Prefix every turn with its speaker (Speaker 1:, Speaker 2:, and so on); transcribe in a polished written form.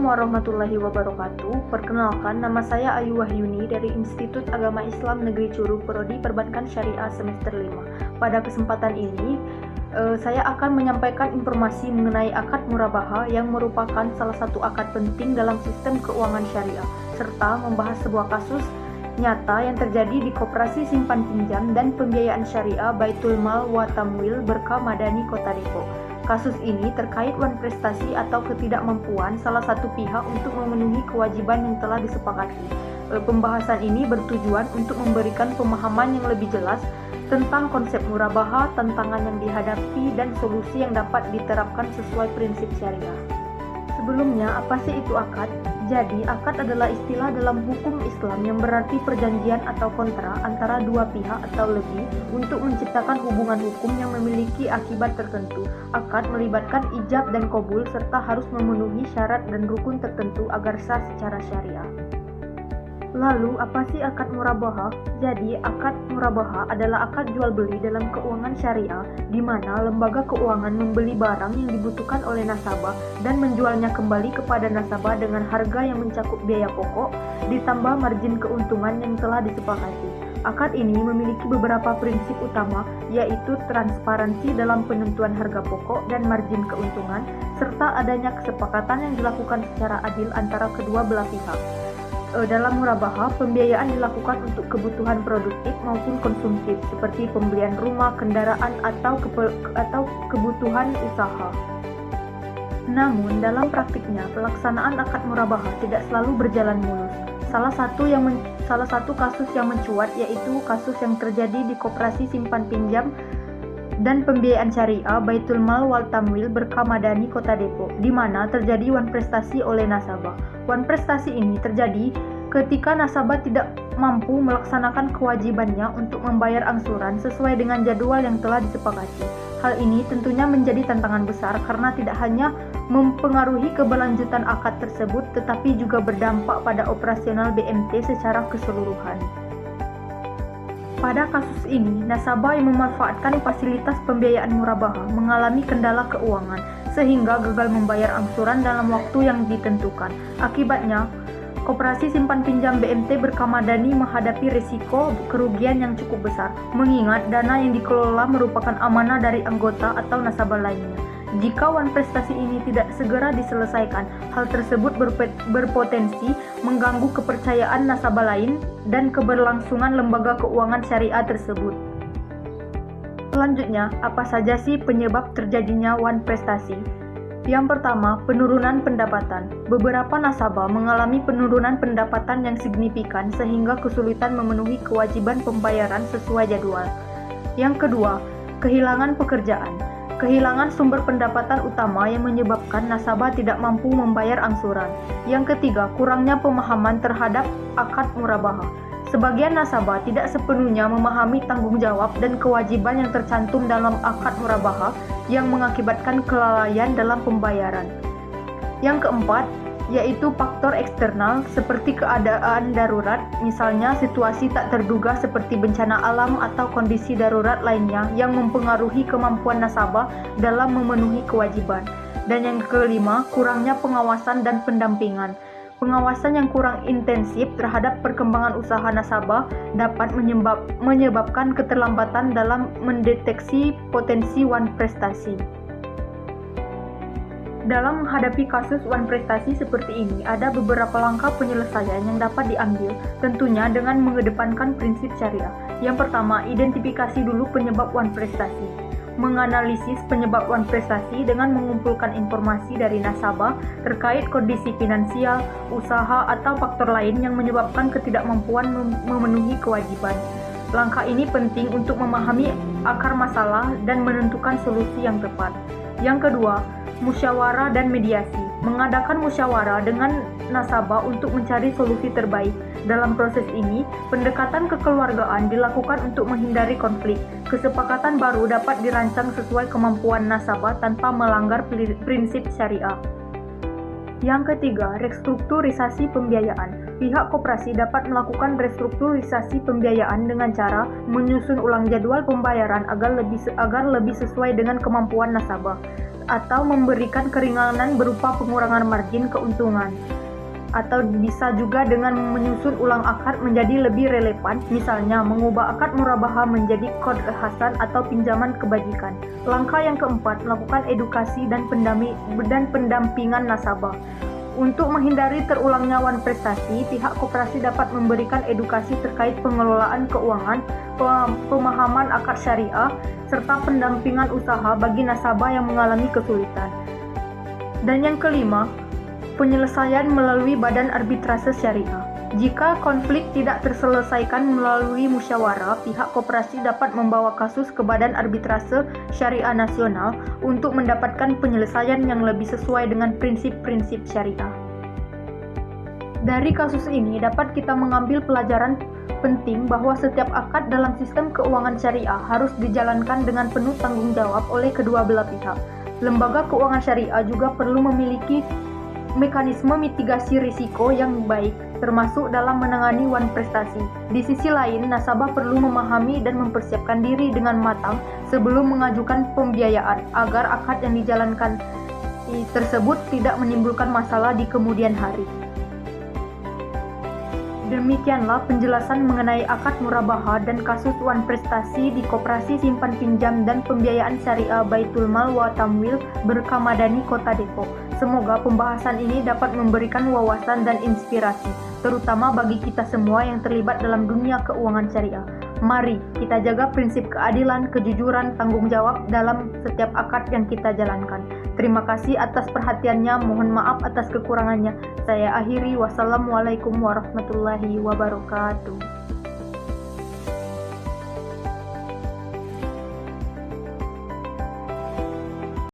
Speaker 1: Assalamualaikum warahmatullahi wabarakatuh. Perkenalkan, nama saya Ayu Wahyuni dari Institut Agama Islam Negeri Curug, Prodi Perbankan Syariah semester 5. Pada kesempatan ini, saya akan menyampaikan informasi mengenai akad murabahah yang merupakan salah satu akad penting dalam sistem keuangan syariah, serta membahas sebuah kasus nyata yang terjadi di Koperasi Simpan Pinjam dan Pembiayaan Syariah Baitul Mal wa Tamwil Berkah Madani Kota Depok. Kasus ini terkait wan prestasi atau ketidakmampuan salah satu pihak untuk memenuhi kewajiban yang telah disepakati. Pembahasan ini bertujuan untuk memberikan pemahaman yang lebih jelas tentang konsep murabahah, tantangan yang dihadapi, dan solusi yang dapat diterapkan sesuai prinsip syariah. Sebelumnya, apa sih itu akad? Jadi, akad adalah istilah dalam hukum Islam yang berarti perjanjian atau kontrak antara dua pihak atau lebih untuk menciptakan hubungan hukum yang memiliki akibat tertentu. Akad melibatkan ijab dan qabul serta harus memenuhi syarat dan rukun tertentu agar sah secara syariah. Lalu, apa sih akad murabahah? Jadi, akad murabahah adalah akad jual beli dalam keuangan syariah, di mana lembaga keuangan membeli barang yang dibutuhkan oleh nasabah dan menjualnya kembali kepada nasabah dengan harga yang mencakup biaya pokok, ditambah margin keuntungan yang telah disepakati. Akad ini memiliki beberapa prinsip utama, yaitu transparansi dalam penentuan harga pokok dan margin keuntungan, serta adanya kesepakatan yang dilakukan secara adil antara kedua belah pihak. Dalam murabahah, pembiayaan dilakukan untuk kebutuhan produktif maupun konsumtif seperti pembelian rumah, kendaraan, atau kebutuhan usaha. Namun, dalam praktiknya, pelaksanaan akad murabahah tidak selalu berjalan mulus. Salah satu kasus yang mencuat yaitu kasus yang terjadi di Koperasi Simpan Pinjam dan Pembiayaan Syariah Baitul Mal wal Tamwil Berkah Madani Kota Depok, di mana terjadi wan prestasi oleh nasabah. Wan prestasi ini terjadi ketika nasabah tidak mampu melaksanakan kewajibannya untuk membayar angsuran sesuai dengan jadwal yang telah disepakati. Hal ini tentunya menjadi tantangan besar karena tidak hanya mempengaruhi keberlanjutan akad tersebut, tetapi juga berdampak pada operasional BMT secara keseluruhan. Pada kasus ini, nasabah yang memanfaatkan fasilitas pembiayaan murabahah mengalami kendala keuangan, sehingga gagal membayar angsuran dalam waktu yang ditentukan. Akibatnya, Koperasi Simpan Pinjam BMT Berkah Madani menghadapi risiko kerugian yang cukup besar, mengingat dana yang dikelola merupakan amanah dari anggota atau nasabah lainnya. Jika wan prestasi ini tidak segera diselesaikan, hal tersebut berpotensi mengganggu kepercayaan nasabah lain dan keberlangsungan lembaga keuangan syariah tersebut. Selanjutnya, apa saja sih penyebab terjadinya wan prestasi? Yang pertama, penurunan pendapatan. Beberapa nasabah mengalami penurunan pendapatan yang signifikan sehingga kesulitan memenuhi kewajiban pembayaran sesuai jadwal. Yang kedua, kehilangan pekerjaan. Kehilangan sumber pendapatan utama yang menyebabkan nasabah tidak mampu membayar angsuran. Yang ketiga, kurangnya pemahaman terhadap akad murabahah. Sebagian nasabah tidak sepenuhnya memahami tanggung jawab dan kewajiban yang tercantum dalam akad murabahah yang mengakibatkan kelalaian dalam pembayaran. Yang keempat, yaitu faktor eksternal seperti keadaan darurat, misalnya situasi tak terduga seperti bencana alam atau kondisi darurat lainnya yang mempengaruhi kemampuan nasabah dalam memenuhi kewajiban. Dan yang kelima, kurangnya pengawasan dan pendampingan. Pengawasan yang kurang intensif terhadap perkembangan usaha nasabah dapat menyebabkan keterlambatan dalam mendeteksi potensi wan prestasi. Dalam menghadapi kasus wan prestasi seperti ini, ada beberapa langkah penyelesaian yang dapat diambil, tentunya dengan mengedepankan prinsip syariah. Yang pertama, identifikasi dulu penyebab wan prestasi. Menganalisis penyebab wan prestasi dengan mengumpulkan informasi dari nasabah terkait kondisi finansial, usaha, atau faktor lain yang menyebabkan ketidakmampuan memenuhi kewajiban. Langkah ini penting untuk memahami akar masalah dan menentukan solusi yang tepat. Yang kedua, musyawarah dan mediasi. Mengadakan musyawarah dengan nasabah untuk mencari solusi terbaik. Dalam proses ini, pendekatan kekeluargaan dilakukan untuk menghindari konflik. Kesepakatan baru dapat dirancang sesuai kemampuan nasabah tanpa melanggar prinsip syariah. Yang ketiga, restrukturisasi pembiayaan. Pihak koperasi dapat melakukan restrukturisasi pembiayaan dengan cara menyusun ulang jadwal pembayaran agar lebih sesuai dengan kemampuan nasabah. atau memberikan keringanan berupa pengurangan margin keuntungan. Atau bisa juga dengan menyusun ulang akad menjadi lebih relevan, misalnya mengubah akad murabaha menjadi qard hasan atau pinjaman kebajikan. Langkah yang keempat, melakukan edukasi dan pendampingan nasabah. Untuk menghindari terulangnya wan prestasi, pihak koperasi dapat memberikan edukasi terkait pengelolaan keuangan, pemahaman akad syariah, serta pendampingan usaha bagi nasabah yang mengalami kesulitan. Dan yang kelima, penyelesaian melalui badan arbitrase syariah. Jika konflik tidak terselesaikan melalui musyawarah, pihak koperasi dapat membawa kasus ke Badan Arbitrase Syariah Nasional untuk mendapatkan penyelesaian yang lebih sesuai dengan prinsip-prinsip syariah. Dari kasus ini dapat kita mengambil pelajaran penting bahwa setiap akad dalam sistem keuangan syariah harus dijalankan dengan penuh tanggung jawab oleh kedua belah pihak. Lembaga keuangan syariah juga perlu memiliki mekanisme mitigasi risiko yang baik, termasuk dalam menangani wan prestasi. Di sisi lain, nasabah perlu memahami dan mempersiapkan diri dengan matang sebelum mengajukan pembiayaan, agar akad yang dijalankan tersebut tidak menimbulkan masalah di kemudian hari. Demikianlah penjelasan mengenai akad murabaha dan kasus wan prestasi di Koperasi Simpan Pinjam dan Pembiayaan Syariah Baitul Mal wa Tamwil Berkamadani Kota Depok. Semoga pembahasan ini dapat memberikan wawasan dan inspirasi, terutama bagi kita semua yang terlibat dalam dunia keuangan syariah. Mari kita jaga prinsip keadilan, kejujuran, tanggung jawab dalam setiap akad yang kita jalankan. Terima kasih atas perhatiannya, mohon maaf atas kekurangannya. Saya akhiri, wassalamualaikum warahmatullahi wabarakatuh.